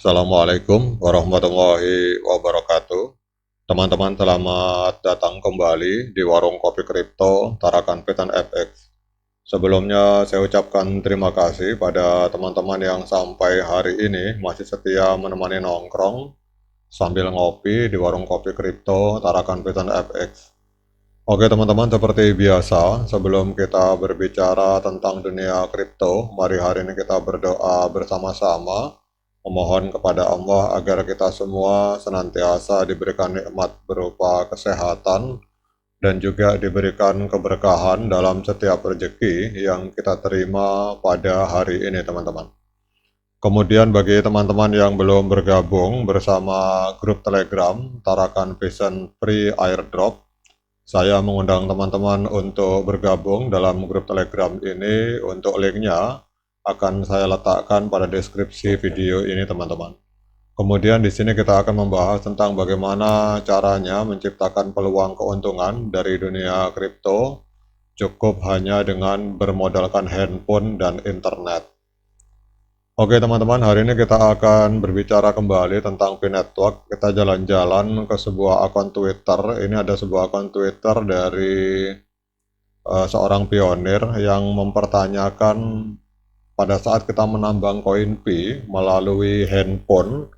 Assalamualaikum warahmatullahi wabarakatuh. Teman-teman, selamat datang kembali di Warung Kopi Kripto Tarakan Petan FX. Sebelumnya saya ucapkan terima kasih pada teman-teman yang sampai hari ini masih setia menemani nongkrong sambil ngopi di Warung Kopi Kripto Tarakan Petan FX. Oke teman-teman, seperti biasa, sebelum kita berbicara tentang dunia kripto, mari hari ini kita berdoa bersama-sama, memohon kepada Allah agar kita semua senantiasa diberikan nikmat berupa kesehatan dan juga diberikan keberkahan dalam setiap rezeki yang kita terima pada hari ini teman-teman. Kemudian bagi teman-teman yang belum bergabung bersama grup Telegram Tarakan Pesan Free Airdrop, saya mengundang teman-teman untuk bergabung dalam grup Telegram ini. Untuk linknya akan saya letakkan pada deskripsi video ini teman-teman. Kemudian di sini kita akan membahas tentang bagaimana caranya menciptakan peluang keuntungan dari dunia kripto cukup hanya dengan bermodalkan handphone dan internet. Oke teman-teman, hari ini kita akan berbicara kembali tentang P-Network. Kita jalan-jalan ke sebuah akun Twitter. Ini ada sebuah akun Twitter dari seorang pionir yang mempertanyakan pada saat kita menambang koin P melalui handphone,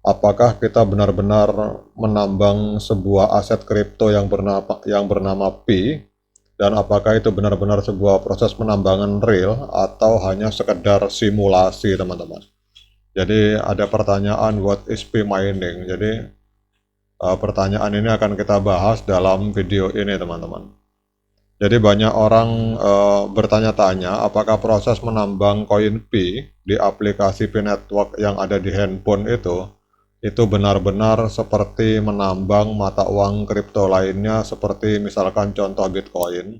apakah kita benar-benar menambang sebuah aset kripto yang bernama P, dan apakah itu benar-benar sebuah proses penambangan real atau hanya sekedar simulasi teman-teman. Jadi ada pertanyaan, what is P mining? Jadi pertanyaan ini akan kita bahas dalam video ini teman-teman. Jadi banyak orang bertanya-tanya apakah proses menambang koin P di aplikasi P-Network yang ada di handphone itu benar-benar seperti menambang mata uang kripto lainnya seperti misalkan contoh Bitcoin.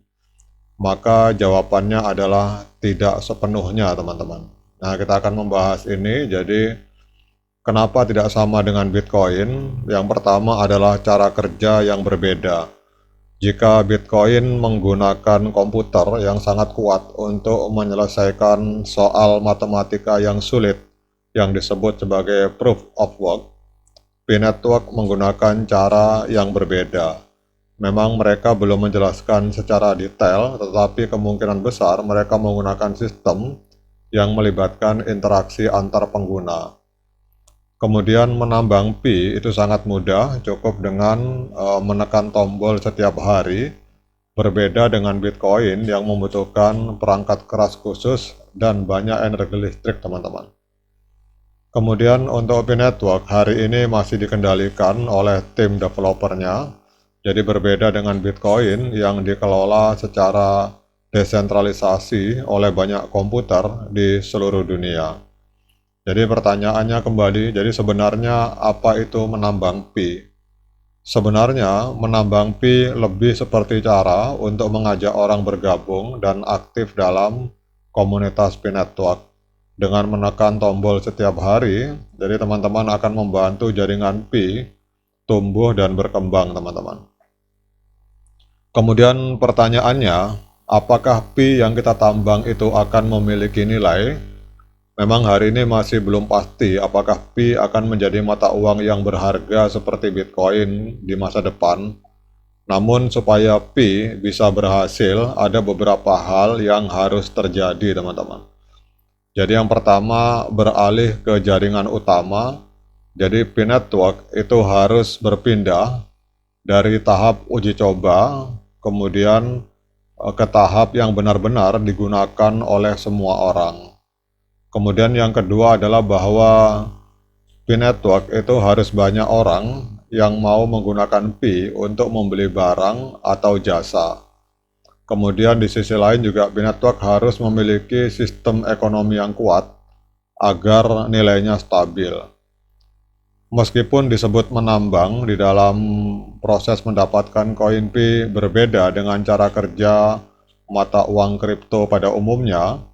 Maka jawabannya adalah tidak sepenuhnya teman-teman. Nah, kita akan membahas ini. Jadi kenapa tidak sama dengan Bitcoin? Yang pertama adalah cara kerja yang berbeda. Jika Bitcoin menggunakan komputer yang sangat kuat untuk menyelesaikan soal matematika yang sulit yang disebut sebagai proof of work, P-Network menggunakan cara yang berbeda. Memang mereka belum menjelaskan secara detail, tetapi kemungkinan besar mereka menggunakan sistem yang melibatkan interaksi antar pengguna. Kemudian menambang P itu sangat mudah, cukup dengan menekan tombol setiap hari, berbeda dengan Bitcoin yang membutuhkan perangkat keras khusus dan banyak energi listrik teman-teman. Kemudian untuk P-Network hari ini masih dikendalikan oleh tim developernya, jadi berbeda dengan Bitcoin yang dikelola secara desentralisasi oleh banyak komputer di seluruh dunia. Jadi pertanyaannya kembali, jadi sebenarnya apa itu menambang P? Sebenarnya menambang P lebih seperti cara untuk mengajak orang bergabung dan aktif dalam komunitas P-Network. Dengan menekan tombol setiap hari, jadi teman-teman akan membantu jaringan P tumbuh dan berkembang teman-teman. Kemudian pertanyaannya, apakah P yang kita tambang itu akan memiliki nilai? Memang hari ini masih belum pasti apakah P akan menjadi mata uang yang berharga seperti Bitcoin di masa depan. Namun supaya P bisa berhasil, ada beberapa hal yang harus terjadi teman-teman. Jadi yang pertama, beralih ke jaringan utama. Jadi P-Network itu harus berpindah dari tahap uji coba, kemudian ke tahap yang benar-benar digunakan oleh semua orang. Kemudian yang kedua adalah bahwa P-Network itu harus banyak orang yang mau menggunakan P untuk membeli barang atau jasa. Kemudian di sisi lain juga P-Network harus memiliki sistem ekonomi yang kuat agar nilainya stabil. Meskipun disebut menambang, di dalam proses mendapatkan koin P berbeda dengan cara kerja mata uang kripto pada umumnya.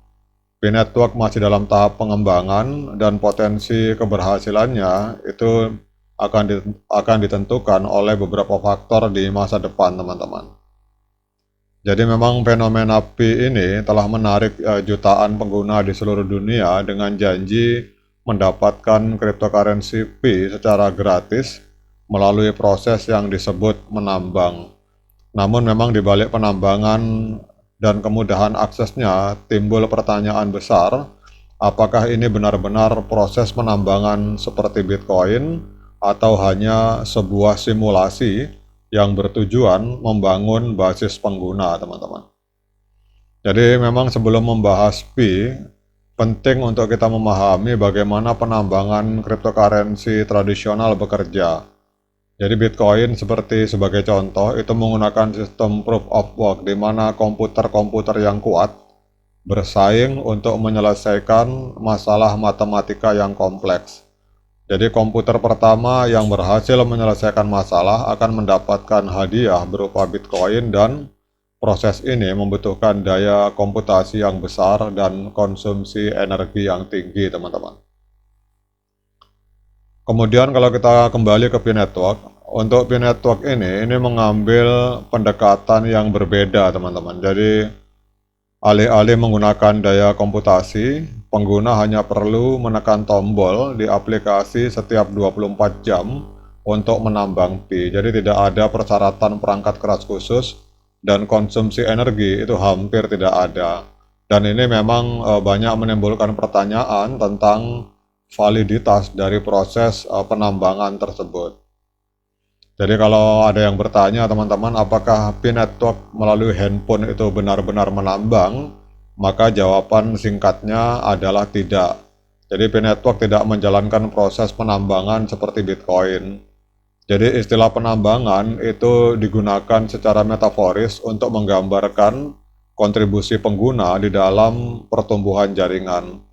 P-Network masih dalam tahap pengembangan dan potensi keberhasilannya itu akan ditentukan oleh beberapa faktor di masa depan teman-teman. Jadi memang fenomena P ini telah menarik jutaan pengguna di seluruh dunia dengan janji mendapatkan cryptocurrency Pi secara gratis melalui proses yang disebut menambang. Namun memang di balik penambangan dan kemudahan aksesnya timbul pertanyaan besar, apakah ini benar-benar proses penambangan seperti Bitcoin atau hanya sebuah simulasi yang bertujuan membangun basis pengguna, teman-teman. Jadi memang sebelum membahas Pi, penting untuk kita memahami bagaimana penambangan cryptocurrency tradisional bekerja. Jadi Bitcoin sebagai contoh itu menggunakan sistem proof of work di mana komputer-komputer yang kuat bersaing untuk menyelesaikan masalah matematika yang kompleks. Jadi komputer pertama yang berhasil menyelesaikan masalah akan mendapatkan hadiah berupa Bitcoin, dan proses ini membutuhkan daya komputasi yang besar dan konsumsi energi yang tinggi, teman-teman. Kemudian kalau kita kembali ke Pi Network, untuk Pi Network ini mengambil pendekatan yang berbeda, teman-teman. Jadi alih-alih menggunakan daya komputasi, pengguna hanya perlu menekan tombol di aplikasi setiap 24 jam untuk menambang Pi. Jadi tidak ada persyaratan perangkat keras khusus, dan konsumsi energi itu hampir tidak ada. Dan ini memang banyak menimbulkan pertanyaan tentang validitas dari proses penambangan tersebut. Jadi kalau ada yang bertanya, teman-teman, apakah Pi Network melalui handphone itu benar-benar menambang? Maka jawaban singkatnya adalah tidak. Jadi Pi Network tidak menjalankan proses penambangan seperti Bitcoin. Jadi istilah penambangan itu digunakan secara metaforis untuk menggambarkan kontribusi pengguna di dalam pertumbuhan jaringan.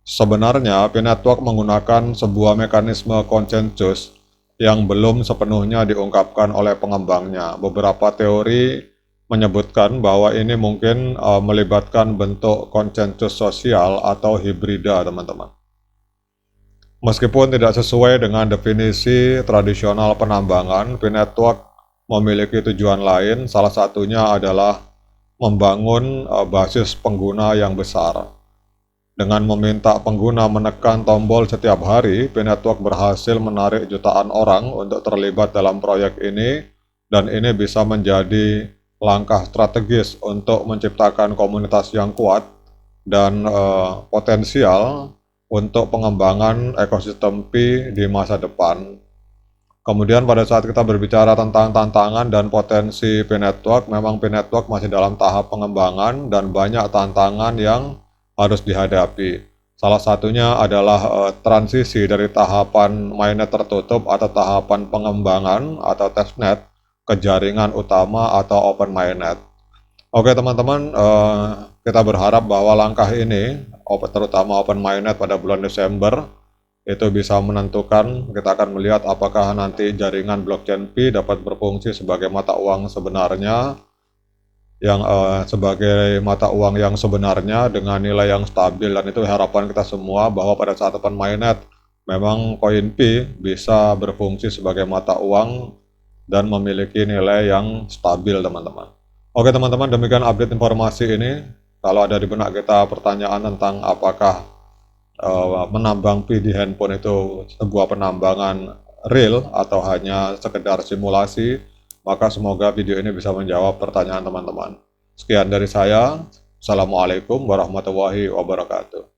Sebenarnya Pi Network menggunakan sebuah mekanisme konsensus yang belum sepenuhnya diungkapkan oleh pengembangnya. Beberapa teori menyebutkan bahwa ini mungkin melibatkan bentuk konsensus sosial atau hibrida, teman-teman. Meskipun tidak sesuai dengan definisi tradisional penambangan, Pi Network memiliki tujuan lain, salah satunya adalah membangun basis pengguna yang besar. Dengan meminta pengguna menekan tombol setiap hari, Pi Network berhasil menarik jutaan orang untuk terlibat dalam proyek ini, dan ini bisa menjadi langkah strategis untuk menciptakan komunitas yang kuat dan potensial untuk pengembangan ekosistem Pi di masa depan. Kemudian pada saat kita berbicara tentang tantangan dan potensi Pi Network, memang Pi Network masih dalam tahap pengembangan dan banyak tantangan yang harus dihadapi. Salah satunya adalah transisi dari tahapan mainnet tertutup atau tahapan pengembangan atau testnet ke jaringan utama atau open mainnet. Oke teman-teman, kita berharap bahwa langkah ini, terutama open mainnet pada bulan Desember, itu bisa menentukan, kita akan melihat apakah nanti jaringan blockchain Pi dapat berfungsi sebagai mata uang sebenarnya, sebagai mata uang yang sebenarnya dengan nilai yang stabil, dan itu harapan kita semua bahwa pada saat open mainnet memang koin Pi bisa berfungsi sebagai mata uang dan memiliki nilai yang stabil, teman-teman. Oke teman-teman, demikian update informasi ini. Kalau ada di benak kita pertanyaan tentang apakah menambang Pi di handphone itu sebuah penambangan real atau hanya sekedar simulasi, maka semoga video ini bisa menjawab pertanyaan teman-teman. Sekian dari saya. Assalamualaikum warahmatullahi wabarakatuh.